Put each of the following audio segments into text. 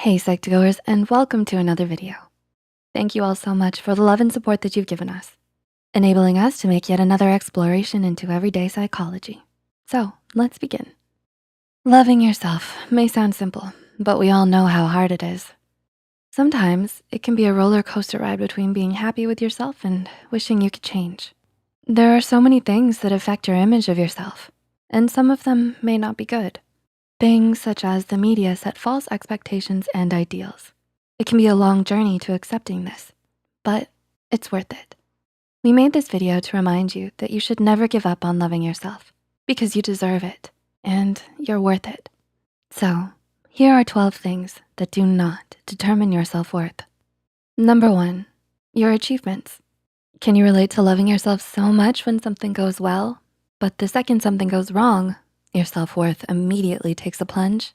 Hey Psych2Goers, and welcome to another video. Thank you all so much for the love and support that you've given us, enabling us to make yet another exploration into everyday psychology. So let's begin. Loving yourself may sound simple, but we all know how hard it is. Sometimes it can be a roller coaster ride between being happy with yourself and wishing you could change. There are so many things that affect your image of yourself, and some of them may not be good. Things such as the media set false expectations and ideals. It can be a long journey to accepting this, but it's worth it. We made this video to remind you that you should never give up on loving yourself because you deserve it and you're worth it. So here are 12 things that do not determine your self-worth. Number 1, your achievements. Can you relate to loving yourself so much when something goes well, but the second something goes wrong, your self-worth immediately takes a plunge?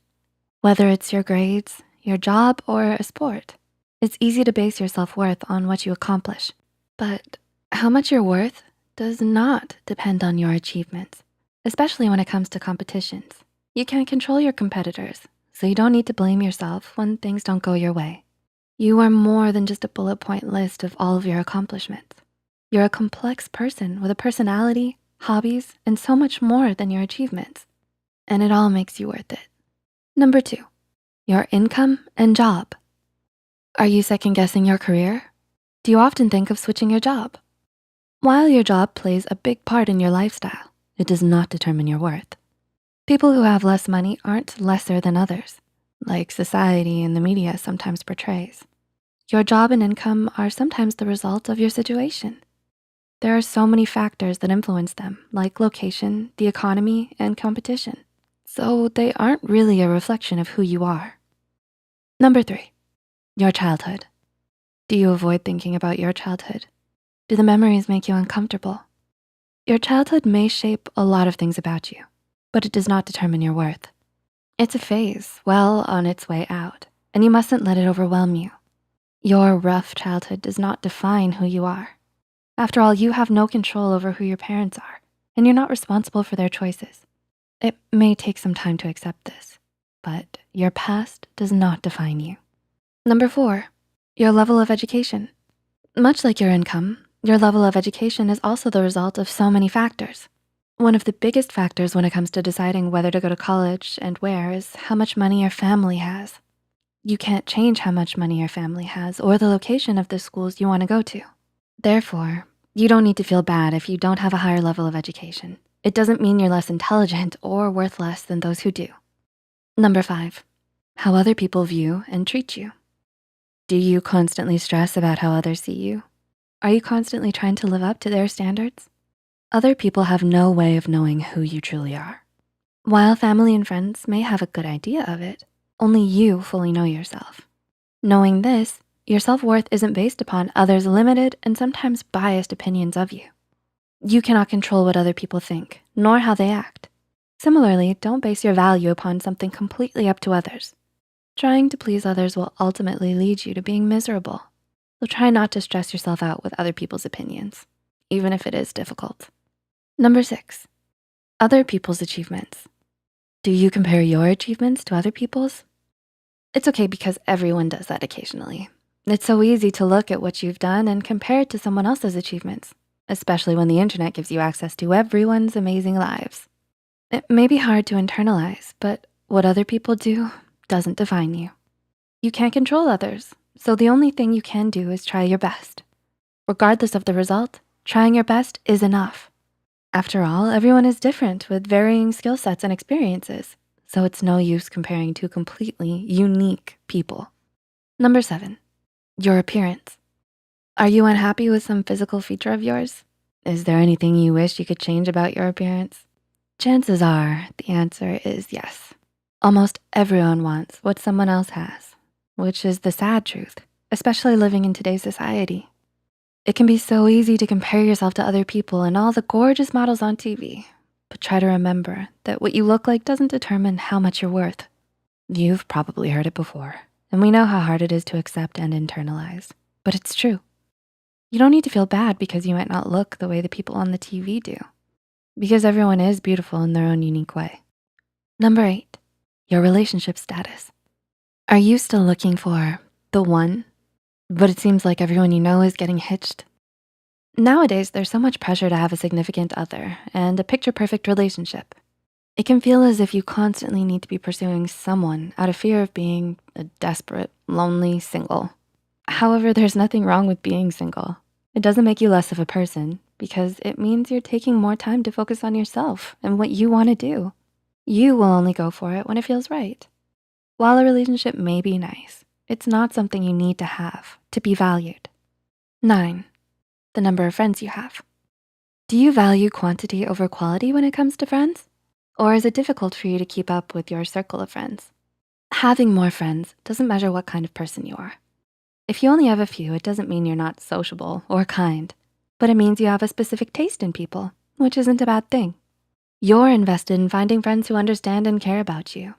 Whether it's your grades, your job, or a sport, it's easy to base your self-worth on what you accomplish. But how much you're worth does not depend on your achievements, especially when it comes to competitions. You can't control your competitors, so you don't need to blame yourself when things don't go your way. You are more than just a bullet point list of all of your accomplishments. You're a complex person with a personality, hobbies, and so much more than your achievements. And it all makes you worth it. Number 2, your income and job. Are you second guessing your career? Do you often think of switching your job? While your job plays a big part in your lifestyle, it does not determine your worth. People who have less money aren't lesser than others, like society and the media sometimes portrays. Your job and income are sometimes the result of your situation. There are so many factors that influence them, like location, the economy, and competition. So they aren't really a reflection of who you are. Number 3, your childhood. Do you avoid thinking about your childhood? Do the memories make you uncomfortable? Your childhood may shape a lot of things about you, but it does not determine your worth. It's a phase well on its way out, and you mustn't let it overwhelm you. Your rough childhood does not define who you are. After all, you have no control over who your parents are, and you're not responsible for their choices. It may take some time to accept this, but your past does not define you. Number 4, your level of education. Much like your income, your level of education is also the result of so many factors. One of the biggest factors when it comes to deciding whether to go to college and where is how much money your family has. You can't change how much money your family has or the location of the schools you wanna go to. Therefore, you don't need to feel bad if you don't have a higher level of education. It doesn't mean you're less intelligent or worth less than those who do. Number 5, how other people view and treat you. Do you constantly stress about how others see you? Are you constantly trying to live up to their standards? Other people have no way of knowing who you truly are. While family and friends may have a good idea of it, only you fully know yourself. Knowing this, your self-worth isn't based upon others' limited and sometimes biased opinions of you. You cannot control what other people think, nor how they act. Similarly, don't base your value upon something completely up to others. Trying to please others will ultimately lead you to being miserable. So try not to stress yourself out with other people's opinions, even if it is difficult. Number 6, other people's achievements. Do you compare your achievements to other people's? It's okay because everyone does that occasionally. It's so easy to look at what you've done and compare it to someone else's achievements, especially when the internet gives you access to everyone's amazing lives. It may be hard to internalize, but what other people do doesn't define you. You can't control others, so the only thing you can do is try your best. Regardless of the result, trying your best is enough. After all, everyone is different with varying skill sets and experiences, so it's no use comparing two completely unique people. Number 7, your appearance. Are you unhappy with some physical feature of yours? Is there anything you wish you could change about your appearance? Chances are the answer is yes. Almost everyone wants what someone else has, which is the sad truth, especially living in today's society. It can be so easy to compare yourself to other people and all the gorgeous models on TV, but try to remember that what you look like doesn't determine how much you're worth. You've probably heard it before, and we know how hard it is to accept and internalize, but it's true. You don't need to feel bad because you might not look the way the people on the TV do, because everyone is beautiful in their own unique way. Number 8, your relationship status. Are you still looking for the one, but it seems like everyone you know is getting hitched? Nowadays, there's so much pressure to have a significant other and a picture-perfect relationship. It can feel as if you constantly need to be pursuing someone out of fear of being a desperate, lonely single. However, there's nothing wrong with being single. It doesn't make you less of a person because it means you're taking more time to focus on yourself and what you wanna do. You will only go for it when it feels right. While a relationship may be nice, it's not something you need to have to be valued. 9, the number of friends you have. Do you value quantity over quality when it comes to friends? Or is it difficult for you to keep up with your circle of friends? Having more friends doesn't measure what kind of person you are. If you only have a few, it doesn't mean you're not sociable or kind, but it means you have a specific taste in people, which isn't a bad thing. You're invested in finding friends who understand and care about you.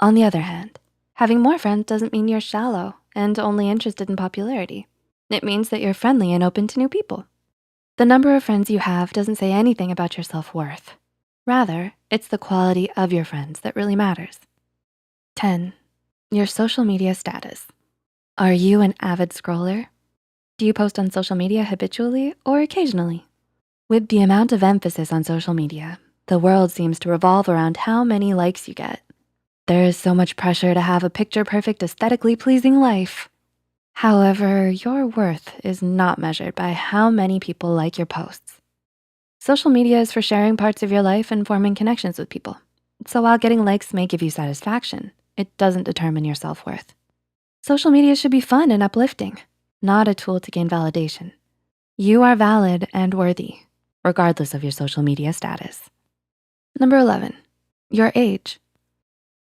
On the other hand, having more friends doesn't mean you're shallow and only interested in popularity. It means that you're friendly and open to new people. The number of friends you have doesn't say anything about your self-worth. Rather, it's the quality of your friends that really matters. 10, your social media status. Are you an avid scroller? Do you post on social media habitually or occasionally? With the amount of emphasis on social media, the world seems to revolve around how many likes you get. There is so much pressure to have a picture-perfect, aesthetically pleasing life. However, your worth is not measured by how many people like your posts. Social media is for sharing parts of your life and forming connections with people. So while getting likes may give you satisfaction, it doesn't determine your self-worth. Social media should be fun and uplifting, not a tool to gain validation. You are valid and worthy, regardless of your social media status. Number 11, your age.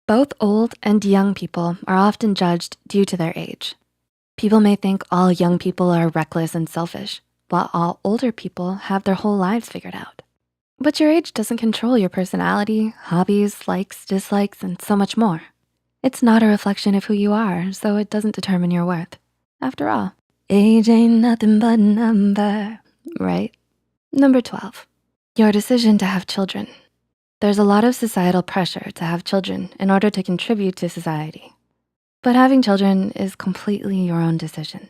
Both old and young people are often judged due to their age. People may think all young people are reckless and selfish, while all older people have their whole lives figured out. But your age doesn't control your personality, hobbies, likes, dislikes, and so much more. It's not a reflection of who you are, so it doesn't determine your worth. After all, age ain't nothing but a number, right? Number 12, your decision to have children. There's a lot of societal pressure to have children in order to contribute to society. But having children is completely your own decision.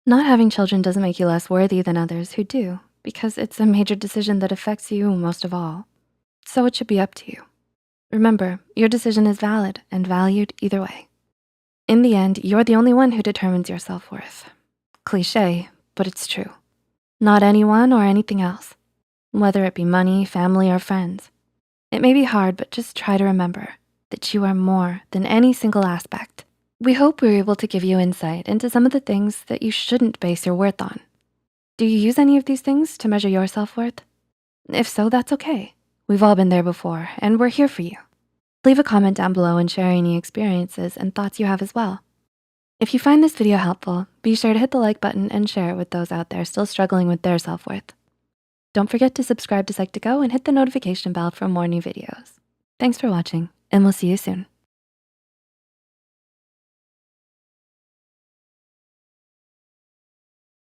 Not having children doesn't make you less worthy than others who do, because it's a major decision that affects you most of all. So it should be up to you. Remember, your decision is valid and valued either way. In the end, you're the only one who determines your self-worth. Cliché, but it's true. Not anyone or anything else, whether it be money, family, or friends. It may be hard, but just try to remember that you are more than any single aspect. We hope we were able to give you insight into some of the things that you shouldn't base your worth on. Do you use any of these things to measure your self-worth? If so, that's okay. We've all been there before, and we're here for you. Leave a comment down below and share any experiences and thoughts you have as well. If you find this video helpful, be sure to hit the like button and share it with those out there still struggling with their self-worth. Don't forget to subscribe to Psych2Go and hit the notification bell for more new videos. Thanks for watching, and we'll see you soon.